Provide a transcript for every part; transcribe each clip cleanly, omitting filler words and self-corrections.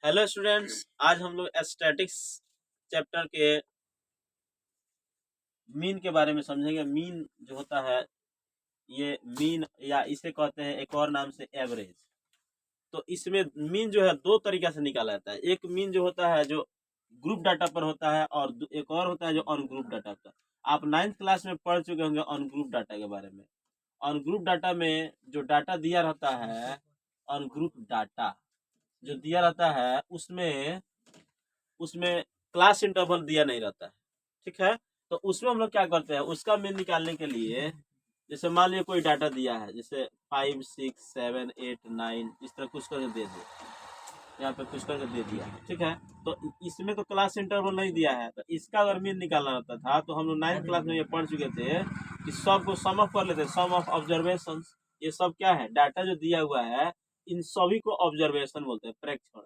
Hello students, आज हम लोग स्टैटिक्स चैप्टर के मीन के बारे में समझेंगे। मीन जो होता है, ये मीन या इसे कहते हैं एक और नाम से एवरेज। तो इसमें मीन जो है दो तरीके से निकाला जाता है। एक मीन जो होता है जो ग्रुप डाटा पर होता है, और एक और होता है जो ऑन ग्रुप डाटा पर। आप 9th क्लास में पढ़ चुके होंगे ऑन ग्रुप डाटा के बारे में। ऑन ग्रुप डाटा में जो डाटा दिया रहता है, ऑन ग्रुप डाटा जो दिया रहता है उसमें उसमें क्लास इंटरवल दिया नहीं रहता है। ठीक है, तो उसमें हम लोग क्या करते हैं, उसका मीन निकालने के लिए जैसे मान लीजिए कोई डाटा दिया है, जैसे 5, 6, 7, 8, 9 इस तरह कुछ करके दे दे, यहाँ पे कुछ करके दे दिया है। ठीक है, तो इसमें तो क्लास इंटरवल नहीं दिया है, तो इसका अगर मीन निकालना रहता था तो हम लोग 9th क्लास में ये पढ़ चुके थे कि सब को सम ऑफ कर लेते, सम ऑफ ऑब्जर्वेशन। ये सब क्या है, डाटा जो दिया हुआ है इन सभी को ऑब्जर्वेशन बोलते हैं, प्रेक्षण।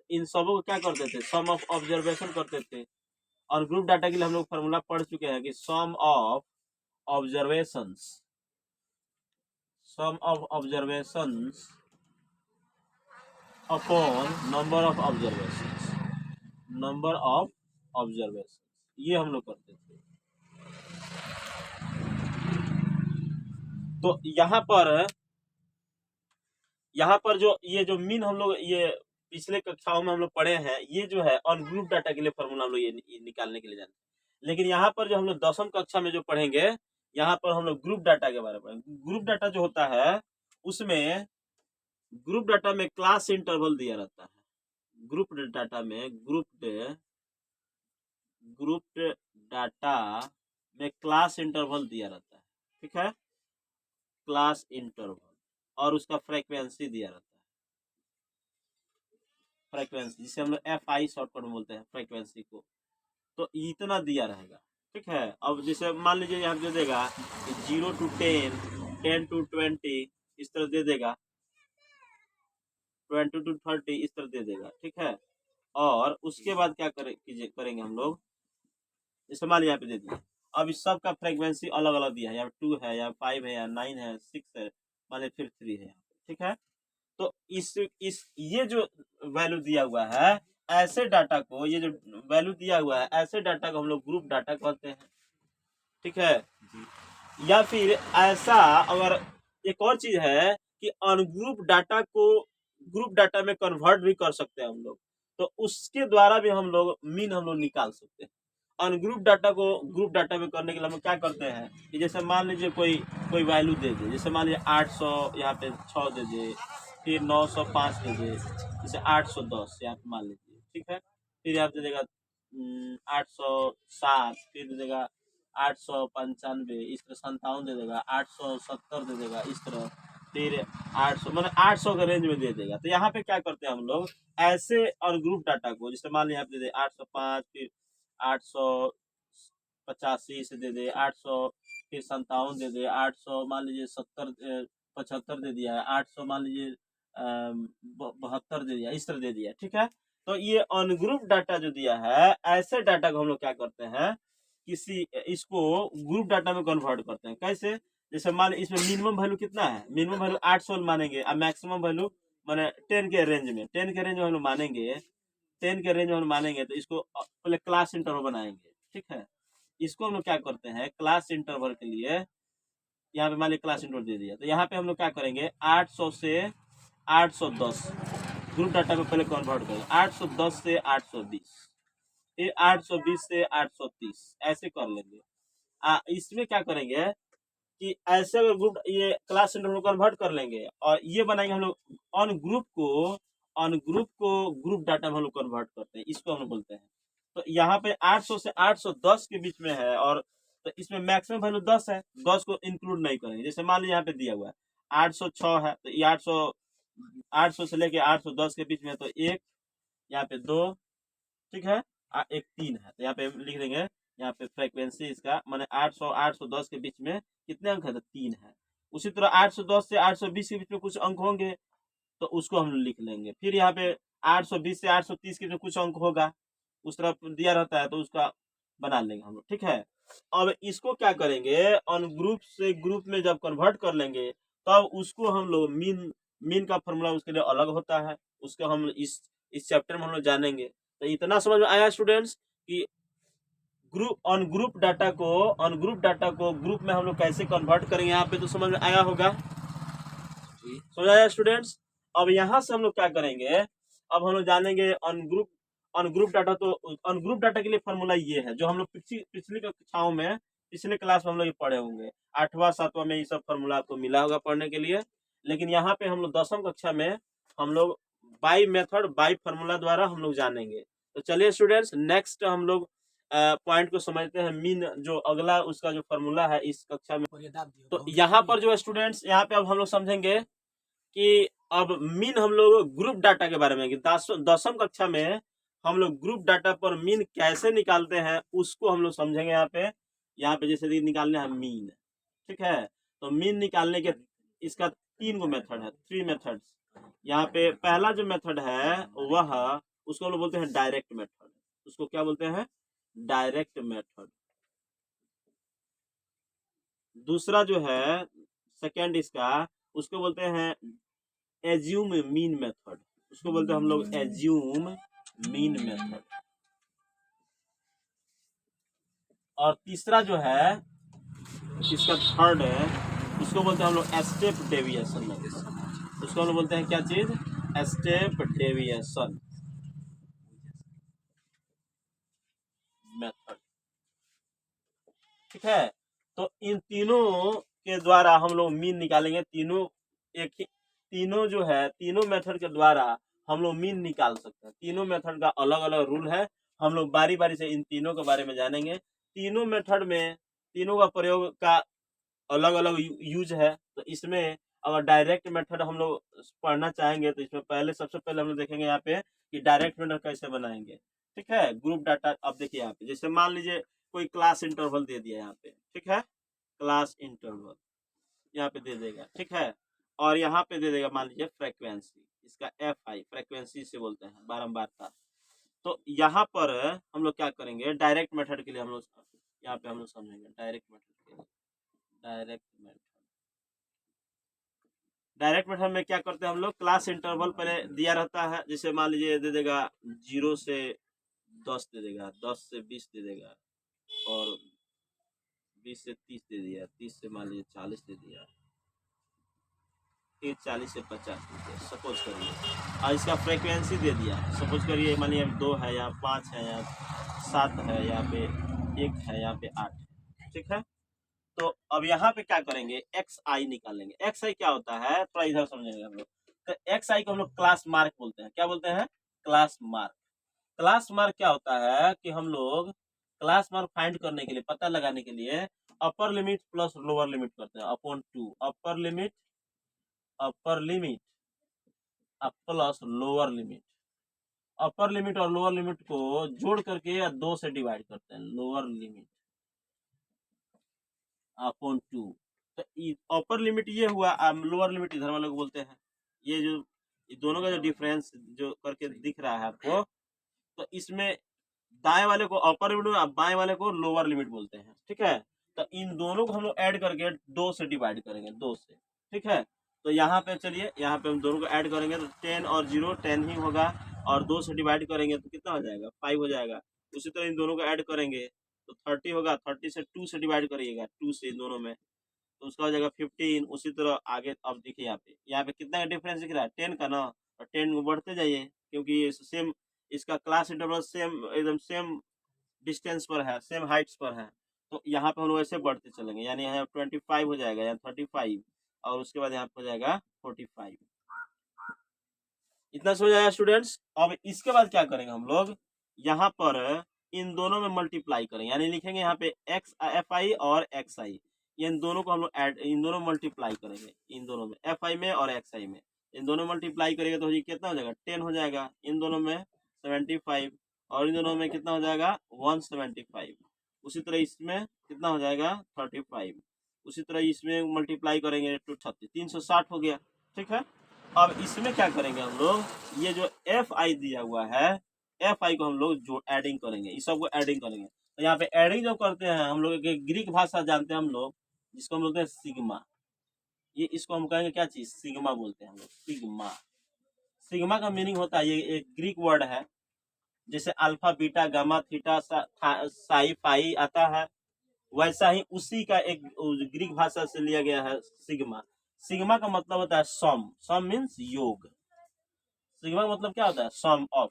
इन सबों को क्या करते थे, सम ऑफ ऑब्जर्वेशन करते थे। और ग्रुप डाटा के लिए हम लोग फॉर्मूला पढ़ चुके हैं कि sum of observations, sum of observations upon number of observations, number of observations, ये हम लोग करते थे। तो यहाँ पर जो ये जो मीन हम लोग ये पिछले कक्षाओं में हम लोग पढ़े हैं, ये जो है ऑन ग्रुप डाटा के लिए फॉर्मूला हम लोग ये निकालने के लिए जानते हैं। लेकिन यहाँ पर जो हम लोग 10वीं कक्षा में जो पढ़ेंगे, यहाँ पर हम लोग ग्रुप डाटा के बारे में पढ़ेंगे। ग्रुप डाटा जो होता है उसमें ग्रुप डाटा में क्लास इंटरवल दिया रहता है। ग्रुप डाटा में ग्रुप डाटा में क्लास इंटरवल दिया रहता है। ठीक है, क्लास इंटरवल, और उसका फ्रीक्वेंसी दिया रहता है। फ्रीक्वेंसी जिसे हम लोग FI शॉर्टकट में बोलते हैं फ्रीक्वेंसी को, तो इतना दिया रहेगा। ठीक है, अब जैसे मान लीजिए यहाँ दे देगा 0 to 10, 10 to 20 इस तरह दे देगा, 20 to 30 इस तरह दे देगा। ठीक है, और उसके बाद क्या करेंगे हम लोग, जैसे मान लीजिए यहाँ पे दे दिया, अब इस सब का फ्रीक्वेंसी अलग अलग दिया है, यहाँ 2 है, या 5 है, या 9 है, 6 है, मान लीजिए फिर 3 है। ठीक है, तो इस ये जो वैल्यू दिया हुआ है, ऐसे डाटा को, ये जो वैल्यू दिया हुआ है ऐसे डाटा को हम लोग ग्रुप डाटा कहते हैं। ठीक है, या फिर ऐसा, अगर एक और चीज है कि अनग्रुप डाटा को ग्रुप डाटा में कन्वर्ट भी कर सकते हैं हम लोग, तो उसके द्वारा भी हम लोग मीन हम लोग निकाल सकते हैं। अनग्रुप डाटा को ग्रुप डाटा में करने के लिए हम क्या करते हैं कि जैसे मान लीजिए कोई कोई वैल्यू दे दे, जैसे मान लीजिए 800 यहाँ पे 6 दे दे, फिर 905 दे दे, जैसे 810 यहाँ पे मान लीजिए। ठीक है, फिर यहाँ दे देगा 807, फिर दे देगा 895, इस तरह 57 दे देगा, 870 दे देगा इस तरह, फिर 800 मतलब 800 के रेंज में दे देगा। तो यहाँ पे क्या करते हैं हम लोग, ऐसे और ग्रुप डाटा को, जैसे मान लिया दे दे 805, फिर 885 से दे दे 800, फिर 57 दे दे 800, मान लीजिए 70, 75 दे दिया है, 800 मान लीजिए 72 दे दिया, इस तरह दे दिया। ठीक है, तो ये अनग्रुप डाटा जो दिया है, ऐसे डाटा को हम लोग क्या करते हैं, किसी इसको ग्रुप डाटा में कन्वर्ट करते हैं। कैसे, जैसे मान इसमें मिनिमम वैल्यू कितना है, मिनिमम वैल्यू 800 मानेंगे, और मैक्सिमम वैल्यू माने 10 के रेंज में, 10 के रेंज में हम लोग मानेंगे, 10 के रेंज में हम मानेंगे, तो इसको पहले क्लास इंटरवल बनाएंगे। ठीक है, इसको हम लोग क्या करते हैं, क्लास इंटरवल के लिए यहाँ पे मान लीजिए क्लास इंटरवल दे दिया, तो यहाँ पे हम लोग क्या करेंगे, 800 से 810 ग्रुप डाटा में पहले कन्वर्ट करेंगे, 810 से 820, फिर 820 से 830 ऐसे कर लेंगे। इसमें क्या करेंगे कि ऐसे ग्रुप ये क्लास इंटरवल कन्वर्ट कर लेंगे, और ये बनाएंगे हम लोग ऑन ग्रुप को ग्रुप डाटा में हम लोग कन्वर्ट करते हैं, इसको हम लोग बोलते हैं। तो यहाँ पे 800 से 810 के बीच में है, और तो इसमें मैक्सिमम वैल्यू 10 है, 10 को इंक्लूड नहीं करेंगे। जैसे मान लीजिए यहाँ पे दिया हुआ है 806 है, तो ये 800 से लेके 810 के बीच में है, तो एक यहाँ पे 2, ठीक है, एक 3 है, तो यहाँ पे लिख देंगे, यहाँ पे फ्रीक्वेंसी इसका माने 800 810 के बीच में कितने अंक है, तो 3 है। उसी तरह 810 से 820 के बीच में कुछ अंक होंगे, तो उसको हम लिख लेंगे। फिर यहाँ पे 820 से 830 के बीच में कुछ अंक होगा, उस तरफ दिया रहता है, तो उसका बना लेंगे हम लोग। ठीक है, अब इसको क्या करेंगे, ऑन ग्रुप से ग्रुप में जब कन्वर्ट कर लेंगे, तब उसको हम लोग मीन का फॉर्मूला उसके लिए अलग होता है, उसको हम इस इस चैप्टर में हम लोग जानेंगे। तो इतना समझ में आया स्टूडेंट्स कि ग्रुप डाटा को ग्रुप में हम लोग कैसे कन्वर्ट करेंगे, यहाँ पे तो समझ में आया होगा। समझ आया स्टूडेंट्स। अब यहाँ से हम लोग क्या करेंगे, अब हम लोग जानेंगे अनग्रुप डाटा। तो अनग्रुप डाटा के लिए फॉर्मूला ये है जो हम लोग पिछली कक्षाओं में, पिछले क्लास में हम लोग ये पढ़े होंगे। 8वां 7वां में ये सब फॉर्मूला आपको मिला होगा पढ़ने के लिए। लेकिन यहाँ पे हम लोग 10वीं कक्षा में हम लोग बाई फॉर्मूला द्वारा हम लोग जानेंगे। तो चलिए स्टूडेंट्स, नेक्स्ट हम लोग पॉइंट को समझते हैं, मीन जो अगला उसका जो फॉर्मूला है इस कक्षा में। तो यहाँ पर जो स्टूडेंट्स, यहाँ पे अब हम लोग समझेंगे कि अब मीन हम लोग ग्रुप डाटा के बारे में, 10वीं कक्षा में हम लोग ग्रुप डाटा पर मीन कैसे निकालते हैं उसको हम लोग समझेंगे। यहाँ पे जैसे निकालने हैं मीन, ठीक है। तो मीन निकालने के इसका 3 गो मेथड है, 3 मेथड्स। यहाँ पे पहला जो मेथड है वह, उसको हम लोग बोलते हैं डायरेक्ट मेथड। उसको क्या बोलते हैं? Direct method. दूसरा जो है सेकेंड इसका, उसको बोलते हैं एज्यूम मीन मेथड। उसको बोलते हैं हम लोग एज्यूम मीन मेथड। और तीसरा जो है इसका थर्ड है, उसको बोलते हैं हम लोग स्टेप डेविएशन मेथड। उसको हम लोग बोलते हैं क्या चीज? स्टेप डेविएशन मेथड, ठीक है। तो इन तीनों के द्वारा हम लोग मीन निकालेंगे। तीनों जो है, तीनों मेथड के द्वारा हम लोग मीन निकाल सकते हैं। तीनों मेथड का अलग अलग रूल है, हम लोग बारी बारी से इन तीनों के बारे में जानेंगे। तीनों मेथड में तीनों का प्रयोग का अलग अलग यूज है। तो इसमें अगर डायरेक्ट मेथड हम लोग पढ़ना चाहेंगे तो इसमें सबसे पहले हम लोग देखेंगे यहाँ पे कि डायरेक्ट मेथड कैसे बनाएंगे, ठीक है। ग्रुप डाटा, अब देखिए यहाँ पे जैसे मान लीजिए कोई क्लास इंटरवल दे दिया यहाँ पे, ठीक है। क्लास इंटरवल यहाँ पे दे देगा, ठीक है। और यहाँ पे दे देगा मान लीजिए फ्रीक्वेंसी, इसका FI फ्रीक्वेंसी से बोलते हैं, बारंबारता। तो यहाँ पर हम लोग क्या करेंगे, डायरेक्ट मेथड के लिए हम लोग यहाँ पे हम लोग समझेंगे डायरेक्ट मेथड के लिए। डायरेक्ट मेथड में क्या करते हैं हम लोग, क्लास इंटरवल पहले दिया रहता है। जैसे मान लीजिए दे देगा 0 से 10 दे देगा, 10 से 20 दे देगा, और 20 से 30 दे दिया, 30 से मान लीजिए 40 दे दिया, फिर 40 से 50 दे दिया, सपोज करिए। और इसका फ्रीक्वेंसी दे दिया, सपोज करिए मान लीजिए 2 है या 5 है या 7 है, यहाँ पे 1 है, यहाँ पे 8 है, ठीक है। तो अब यहाँ पे क्या करेंगे, XI निकालेंगे। XI क्या होता है थोड़ा इधर समझेंगे हम लोग। तो XI को हम लोग क्लास मार्क बोलते हैं। क्या बोलते हैं? Class mark. क्लास मार्क क्या होता है कि हम लोग क्लास मार्क फाइंड करने के लिए, पता लगाने के लिए upper limit plus lower limit करते हैं, upon 2। Upper limit plus lower limit. Upper limit और लोअर लिमिट को जोड़ करके या 2 से डिवाइड करते हैं, लोअर लिमिट अपॉन 2। तो अपर लिमिट ये हुआ, लोअर लिमिट इधर वाले को बोलते हैं। ये जो दोनों का जो डिफरेंस जो करके दिख रहा है आपको, तो इसमें दाएं वाले को अपर लिमिट और बाएं वाले को लोअर लिमिट बोलते हैं, ठीक है। तो इन दोनों को हम लोग ऐड करके 2 से डिवाइड करेंगे, 2 से, ठीक है। तो यहाँ पे चलिए, यहाँ पे हम दोनों को ऐड करेंगे तो 10 और 0 10 ही होगा, और 2 से डिवाइड करेंगे तो कितना हो जाएगा, 5 हो जाएगा। उसी तरह इन दोनों को ऐड करेंगे तो 30 होगा, 30 से 2 से डिवाइड करिएगा, 2 से इन दोनों में, तो उसका हो जाएगा 15। उसी तरह आगे अब देखिए यहाँ पे कितना का डिफरेंस दिख रहा है, 10 का ना। और 10 को बढ़ते जाइए, क्योंकि ये सेम, इसका क्लास इंटरवल सेम, एकदम सेम डिस्टेंस पर है, सेम हाइट्स पर है। तो यहाँ पे हम लोग ऐसे बढ़ते चलेंगे, यानी यहाँ 25 हो जाएगा, यहाँ 35, और उसके बाद यहाँ पे हो जाएगा 45। इतना समझ आया स्टूडेंट्स। अब इसके बाद क्या करेंगे हम लोग, यहाँ पर इन दोनों में मल्टीप्लाई करेंगे, यानी लिखेंगे यहाँ पे FI और XI। इन दोनों को हम लोग इन दोनों मल्टीप्लाई करेंगे, इन दोनों में FI में और XI में इन दोनों मल्टीप्लाई करेंगे तो कितना हो जाएगा, 10 हो जाएगा। इन दोनों में 75, और इन दोनों में कितना हो जाएगा, 175। उसी तरह इसमें कितना हो जाएगा, 35। उसी तरह इसमें मल्टीप्लाई करेंगे तो 360 हो गया, ठीक है। अब इसमें क्या करेंगे हम लोग, ये जो FI दिया हुआ है, FI को हम लोग जो एडिंग करेंगे, इस सबको एडिंग करेंगे। तो यहाँ पे एडिंग जो करते हैं हम लोग, ग्रीक भाषा जानते हैं हम लोग, जिसको हम बोलते हैं सिग्मा। ये इसको हम कहेंगे क्या चीज, सिग्मा बोलते हैं हम लोग, सिग्मा। सिग्मा का मीनिंग होता है, ये एक ग्रीक वर्ड है, जैसे alpha beta gamma theta sci fi आता है, वैसा ही उसी का एक ग्रीक भाषा से लिया गया है सिग्मा। सिग्मा का मतलब होता है सम, सम मीन्स योग। सिग्मा का मतलब क्या होता है, सम ऑफ।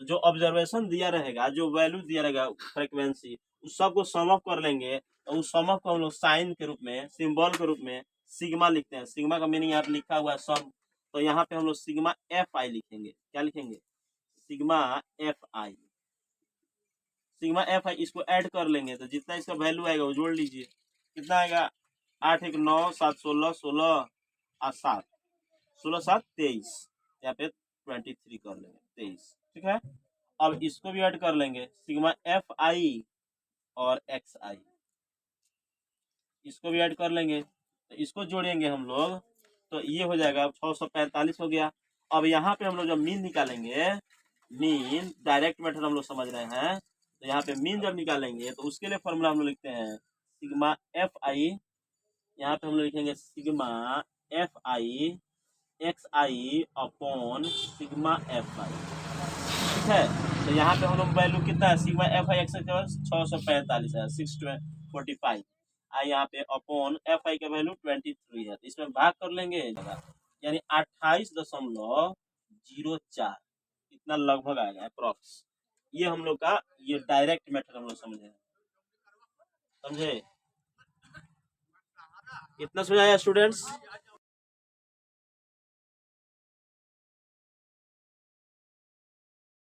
जो ऑब्जर्वेशन दिया रहेगा, जो वैल्यू दिया रहेगा फ्रीक्वेंसी, उस सबको सम ऑफ कर लेंगे, तो उस सम ऑफ को हम लोग साइन के रूप में, सिंबल के रूप में सिग्मा लिखते हैं। सिग्मा का मीनिंग यहाँ पे लिखा हुआ है सम, तो यहाँ पे हम लोग सिग्मा एफ आई लिखेंगे। क्या लिखेंगे, sigma F I. Sigma F I इसको ऐड कर लेंगे तो जितना इसका वैल्यू आएगा वो जोड़ लीजिए, कितना आएगा, 8 1 9 7 16 16 और 7 16 7 23, यहाँ पे 23 कर लेंगे, 23, ठीक है। अब इसको भी ऐड कर लेंगे, सिग्मा एफ आई और एक्स आई, इसको भी ऐड कर लेंगे, तो इसको जोड़ेंगे हम लोग, तो ये हो जाएगा 645 हो गया। अब यहाँ पे हम लोग जब मीन निकालेंगे, मीन डायरेक्ट मेथड हम लोग समझ रहे हैं, तो यहाँ पे मीन जब निकालेंगे तो उसके लिए फॉर्मूला हम लोग लिखते हैं सिग्मा एफ आई, यहाँ पे हम लोग लिखेंगे sigma F I x I upon sigma F I, ठीक है। तो यहाँ पे हम लोग वैल्यू कितना है, सिग्मा एफ आई एक्स 645 है, 645, यहाँ पे अपॉन एफ आई का वैल्यू 23 है, तो इसमें भाग कर लेंगे, यानी 28.04, इतना लगभग आएगा अप्रोक्स। ये हम लोग का ये डायरेक्ट मेथड हम लोग समझे, समझे, इतना समझ आया स्टूडेंट्स।